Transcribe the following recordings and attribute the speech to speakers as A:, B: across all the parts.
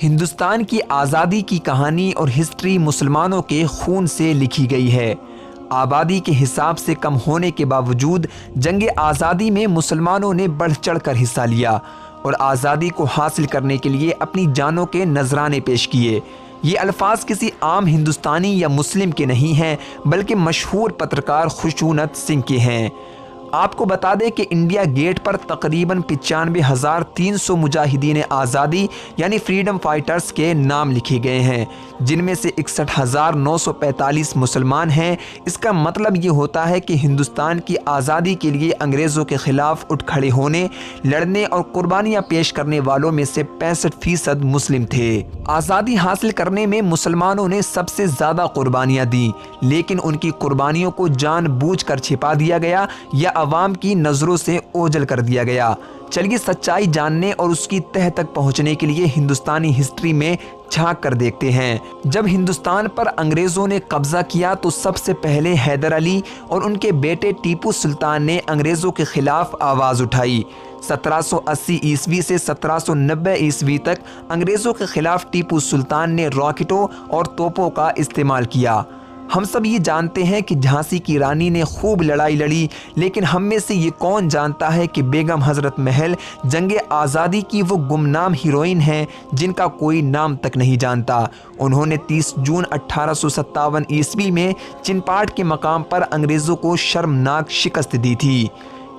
A: ہندوستان کی آزادی کی کہانی اور ہسٹری مسلمانوں کے خون سے لکھی گئی ہے۔ آبادی کے حساب سے کم ہونے کے باوجود جنگ آزادی میں مسلمانوں نے بڑھ چڑھ کر حصہ لیا اور آزادی کو حاصل کرنے کے لیے اپنی جانوں کے نذرانے پیش کیے۔ یہ الفاظ کسی عام ہندوستانی یا مسلم کے نہیں ہیں، بلکہ مشہور پترکار خشونت سنگھ کے ہیں۔ آپ کو بتا دیں کہ انڈیا گیٹ پر تقریباً 95,300 مجاہدین آزادی یعنی فریڈم فائٹرز کے نام لکھے گئے ہیں، جن میں سے 61,945 مسلمان ہیں۔ اس کا مطلب یہ ہوتا ہے کہ ہندوستان کی آزادی کے لیے انگریزوں کے خلاف اٹھ کھڑے ہونے، لڑنے اور قربانیاں پیش کرنے والوں میں سے 65% مسلم تھے۔ آزادی حاصل کرنے میں مسلمانوں نے سب سے زیادہ قربانیاں دیں، لیکن ان کی قربانیوں کو جان بوجھ کر چھپا دیا گیا یا عوام کی نظروں سے اوجھل کر دیا گیا۔ چلیے سچائی جاننے اور اس کی تہہ تک پہنچنے کے لیے ہندوستانی ہسٹری میں جھانک کر دیکھتے ہیں۔ جب ہندوستان پر انگریزوں نے قبضہ کیا تو سب سے پہلے حیدر علی اور ان کے بیٹے ٹیپو سلطان نے انگریزوں کے خلاف آواز اٹھائی۔ 1780 عیسوی سے 1790 عیسوی تک انگریزوں کے خلاف ٹیپو سلطان نے راکٹوں اور توپوں کا استعمال کیا۔ ہم سب یہ جانتے ہیں کہ جھانسی کی رانی نے خوب لڑائی لڑی، لیکن ہم میں سے یہ کون جانتا ہے کہ بیگم حضرت محل جنگ آزادی کی وہ گمنام ہیروئن ہیں جن کا کوئی نام تک نہیں جانتا۔ انہوں نے 30 جون 1857 عیسوی میں چنپاٹ کے مقام پر انگریزوں کو شرمناک شکست دی تھی۔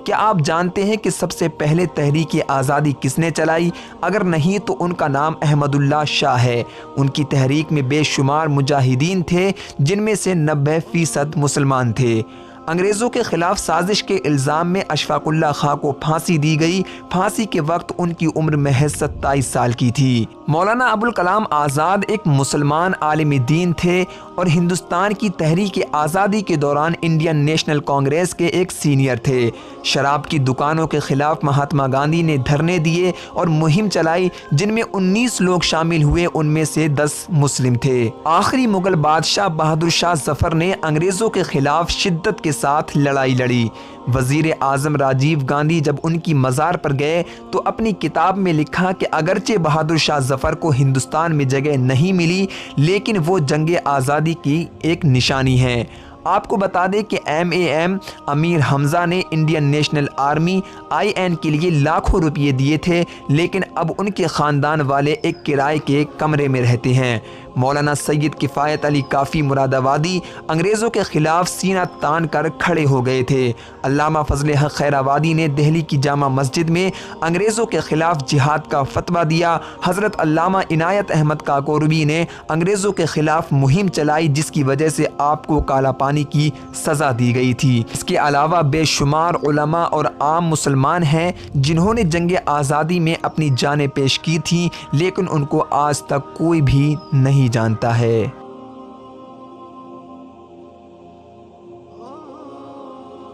A: کیا آپ جانتے ہیں کہ سب سے پہلے تحریک آزادی کس نے چلائی؟ اگر نہیں تو ان کا نام احمد اللہ شاہ ہے۔ ان کی تحریک میں بے شمار مجاہدین تھے، جن میں سے 90% مسلمان تھے۔ انگریزوں کے خلاف سازش کے الزام میں اشفاق اللہ خاں کو پھانسی دی گئی۔ پھانسی کے وقت ان کی عمر محض 27 سال کی تھی۔ مولانا ابوالکلام آزاد ایک مسلمان عالم دین تھے اور ہندوستان کی تحریک آزادی کے دوران انڈین نیشنل کانگریس کے ایک سینئر تھے۔ شراب کی دکانوں کے خلاف مہاتما گاندھی نے دھرنے دیے اور مہم چلائی، جن میں 19 لوگ شامل ہوئے، ان میں سے 10 مسلم تھے۔ آخری مغل بادشاہ بہادر شاہ ظفر نے انگریزوں کے خلاف شدت کے ساتھ لڑائی لڑی۔ وزیر اعظم راجیو گاندھی جب ان کی مزار پر گئے تو اپنی کتاب میں لکھا کہ اگرچہ بہادر شاہ ظفر کو ہندوستان میں جگہ نہیں ملی، لیکن وہ جنگ آزادی کی ایک نشانی ہے۔ آپ کو بتا دیں کہ MAM امیر حمزہ نے انڈین نیشنل آرمی IN کے لیے لاکھوں روپے دیے تھے، لیکن اب ان کے خاندان والے ایک کرائے کے کمرے میں رہتے ہیں۔ مولانا سید کفایت علی کافی مراد آبادی انگریزوں کے خلاف سینہ تان کر کھڑے ہو گئے تھے۔ علامہ فضل حق خیر آبادی نے دہلی کی جامع مسجد میں انگریزوں کے خلاف جہاد کا فتویٰ دیا۔ حضرت علامہ عنایت احمد کاکوروی نے انگریزوں کے خلاف مہم چلائی، جس کی وجہ سے آپ کو کالا پانی کی سزا دی گئی تھی۔ اس کے علاوہ بے شمار علماء اور عام مسلمان ہیں جنہوں نے جنگ آزادی میں اپنی جانیں پیش کی تھیں، لیکن ان کو آج تک کوئی بھی نہیں جانتا ہے۔